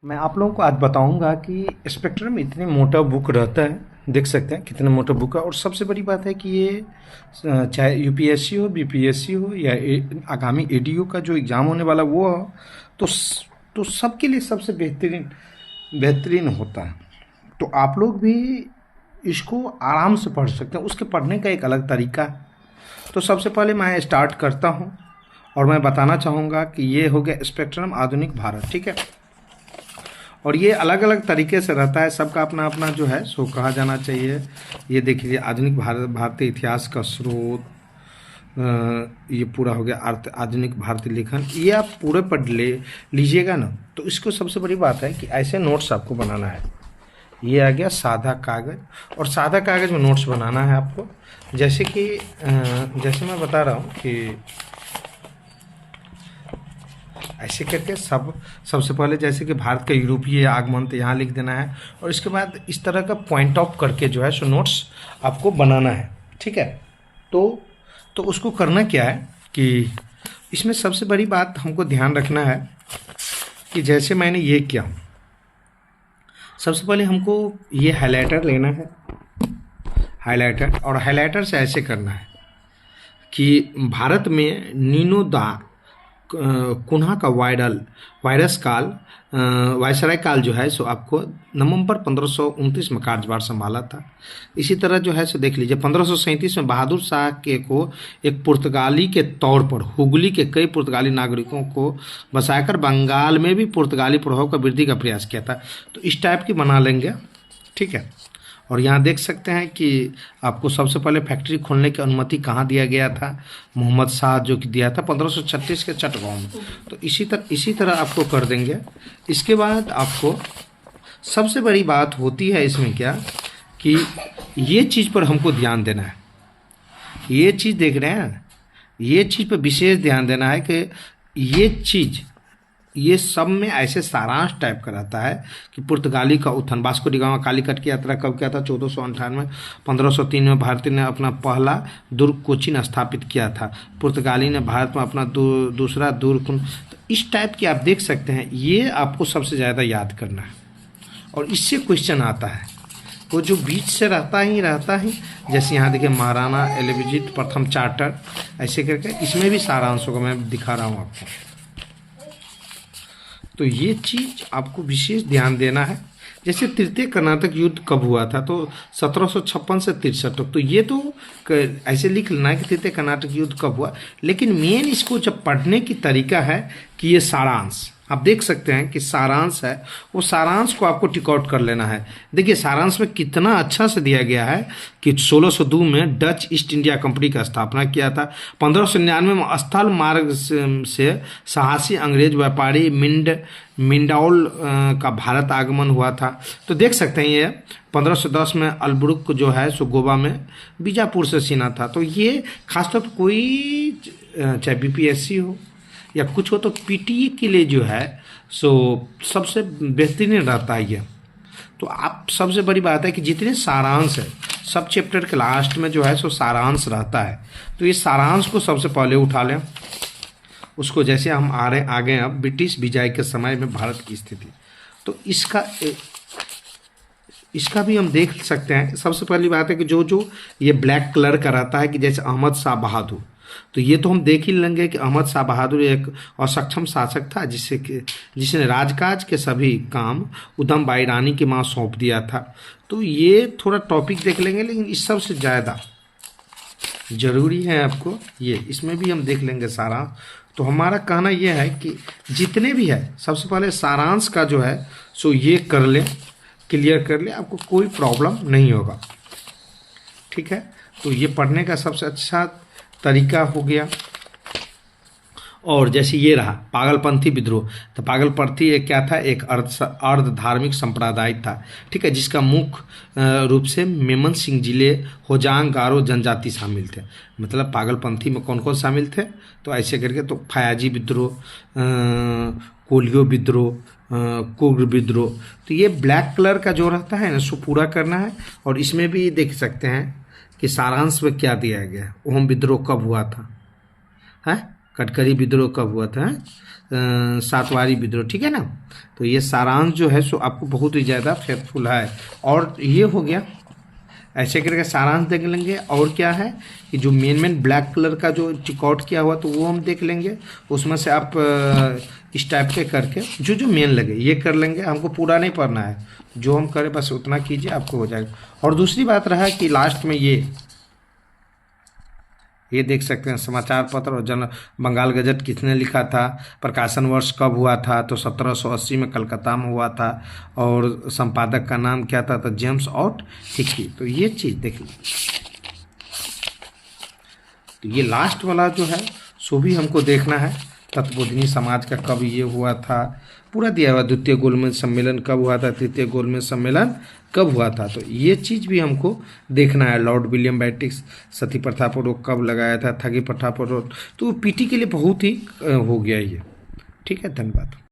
मैं आप लोगों को आज बताऊंगा कि स्पेक्ट्रम में इतनी मोटा बुक रहता है। देख सकते हैं कितने मोटा बुक है। और सबसे बड़ी बात है कि ये चाहे यूपीएससी हो, बीपीएससी हो या आगामी एडीओ का जो एग्ज़ाम होने वाला वो हो, तो सबके लिए सबसे बेहतरीन बेहतरीन होता है। तो आप लोग भी इसको आराम से पढ़ सकते हैं। उसके पढ़ने का एक अलग तरीका है। तो सबसे पहले मैं स्टार्ट करता हूँ और मैं बताना चाहूँगा कि ये हो गया स्पेक्ट्रम आधुनिक भारत। ठीक है। और ये अलग अलग तरीके से रहता है, सबका अपना अपना जो है सो कहा जाना चाहिए। ये देखिए आधुनिक भारतीय इतिहास का स्रोत, ये पूरा हो गया अर्थ आधुनिक भारतीय लेखन। ये आप पूरे पढ़ लीजिएगा ना, तो इसको सबसे बड़ी बात है कि ऐसे नोट्स आपको बनाना है। ये आ गया सादा कागज़, और सादा कागज़ में नोट्स बनाना है आपको। जैसे कि जैसे मैं बता रहा हूँ कि ऐसे करके सबसे पहले जैसे कि भारत का यूरोपीय आगमन तो यहाँ लिख देना है, और इसके बाद इस तरह का पॉइंट ऑफ करके जो है सो नोट्स आपको बनाना है। ठीक है। तो उसको करना क्या है कि इसमें सबसे बड़ी बात हमको ध्यान रखना है कि जैसे मैंने ये किया, सबसे पहले हमको ये हाइलाइटर लेना है, हाइलाइटर, और हाइलाइटर से ऐसे करना है कि भारत में नीनो दा कुन्हा का वायरस काल, वायसराय काल जो है सो आपको नवंबर 1529 में कार्यभार संभाला था। इसी तरह जो है सो देख लीजिए 1537 में बहादुर शाह के को एक पुर्तगाली के तौर पर हुगली के कई पुर्तगाली नागरिकों को बसाकर बंगाल में भी पुर्तगाली प्रभाव का वृद्धि का प्रयास किया था। तो इस टाइप की बना लेंगे। ठीक है। और यहाँ देख सकते हैं कि आपको सबसे पहले फैक्ट्री खोलने की अनुमति कहाँ दिया गया था, मोहम्मद शाह जो कि दिया था 1536 के चटगांव में। तो इसी तरह आपको कर देंगे। इसके बाद आपको सबसे बड़ी बात होती है इसमें क्या कि ये चीज़ पर हमको ध्यान देना है। ये चीज़ देख रहे हैं, ये चीज़ पर विशेष ध्यान देना है कि ये चीज़ ये सब में ऐसे सारांश टाइप का रहता है कि पुर्तगाली का उत्थान, वास्को डी गामा कालीकट की यात्रा कब किया था, 1498। 1503 में भारतीय ने अपना पहला दुर्ग कोचिन स्थापित किया था। पुर्तगाली ने भारत में अपना दूसरा दुर्ग। तो इस टाइप की आप देख सकते हैं, ये आपको सबसे ज़्यादा याद करना है। और इससे क्वेश्चन आता है वो जो बीच से रहता ही, जैसे यहाँ देखिए महाराणा एलिजाबेथ प्रथम चार्टर, ऐसे करके इसमें भी सारांशों को मैं दिखा रहा हूँ आपको। तो ये चीज़ आपको विशेष ध्यान देना है। जैसे तृतीय कर्नाटक युद्ध कब हुआ था, तो 1756 से 63 तक। तो ये तो ऐसे लिख लेना है कि तृतीय कर्नाटक युद्ध कब हुआ, लेकिन मेन इसको जब पढ़ने की तरीका है कि ये सारांश आप देख सकते हैं कि सारांश है, वो सारांश को आपको टिक आउट कर लेना है। देखिए सारांश में कितना अच्छा से दिया गया है कि 1602 में डच ईस्ट इंडिया कंपनी का स्थापना किया था। 1599 में स्थल मार्ग से साहसी अंग्रेज व्यापारी मिंडाउल का भारत आगमन हुआ था। तो देख सकते हैं ये 1510 में अलबुर्क जो है सो गोवा में बीजापुर से सीना था। तो ये खासतौर पर कोई चाहे बीपीएससी हो या कुछ हो, तो पीटीए के लिए जो है सो सबसे बेहतरीन रहता है ये। तो आप सबसे बड़ी बात है कि जितने सारांश है सब चैप्टर के लास्ट में जो है सो सारांश रहता है। तो ये सारांश को सबसे पहले उठा लें। उसको जैसे हम आगे अब ब्रिटिश विजय के समय में भारत की स्थिति, तो इसका भी हम देख सकते हैं। सबसे पहली बात है कि जो ये ब्लैक कलर का रहता है कि जैसे अहमद शाह बहादुर, तो ये तो हम देख ही लेंगे कि अहमद शाह बहादुर एक असक्षम शासक था जिसने राजकाज के सभी काम उधम बाई रानी की मां सौंप दिया था। तो ये थोड़ा टॉपिक देख लेंगे, लेकिन इस सबसे ज़्यादा जरूरी है आपको ये, इसमें भी हम देख लेंगे सारा। तो हमारा कहना यह है कि जितने भी है सबसे पहले सारांश का जो है सो ये कर लें, क्लियर कर लें, आपको कोई प्रॉब्लम नहीं होगा। ठीक है। तो ये पढ़ने का सबसे अच्छा तरीका हो गया। और जैसे ये रहा पागलपंथी विद्रोह, तो पागलपंथी एक क्या था, एक अर्ध धार्मिक संप्रदाय था। ठीक है। जिसका मुख्य रूप से मेमन सिंह जिले होजांग गारो जनजाति शामिल थे। मतलब पागलपंथी में कौन कौन शामिल थे, तो ऐसे करके तो फयाजी विद्रोह, कोलियो विद्रोह, कुग्र विद्रोह। तो ये ब्लैक कलर का जो रहता है ना सो पूरा करना है। और इसमें भी देख सकते हैं कि सारांश में क्या दिया गया है, ओम विद्रोह कब हुआ था, है कटकरी विद्रोह कब हुआ था, सातवारी विद्रोह, ठीक है ना। तो ये सारांश जो है सो आपको बहुत ही ज़्यादा फेयरफुल है। और ये हो गया, ऐसे करके सारांश देख लेंगे। और क्या है कि जो मेन ब्लैक कलर का जो टिकआउट किया हुआ तो वो हम देख लेंगे। उसमें से आप इस टाइप के करके जो जो मेन लगे ये कर लेंगे। हमको पूरा नहीं पढ़ना है, जो हम करें बस उतना कीजिए, आपको हो जाएगा। और दूसरी बात रहा कि लास्ट में ये देख सकते हैं समाचार पत्र और जन बंगाल गजट किसने लिखा था, प्रकाशन वर्ष कब हुआ था, तो 1780 में कलकत्ता में हुआ था। और संपादक का नाम क्या था, तो जेम्स ऑट हिकी। तो ये चीज़ देख लीजिए। तो ये लास्ट वाला जो है सो भी हमको देखना है, तत्वबोधिनी समाज का कब ये हुआ था, पूरा दिया हुआ। द्वितीय गोलमेज सम्मेलन कब हुआ था, तृतीय गोलमेज सम्मेलन कब हुआ था, तो ये चीज़ भी हमको देखना है। लॉर्ड विलियम बेंटिक्स सती प्रथा पर रोक कब लगाया था, ठगी प्रथा पर रोक। तो पीटी के लिए बहुत ही हो गया ये। ठीक है, धन्यवाद।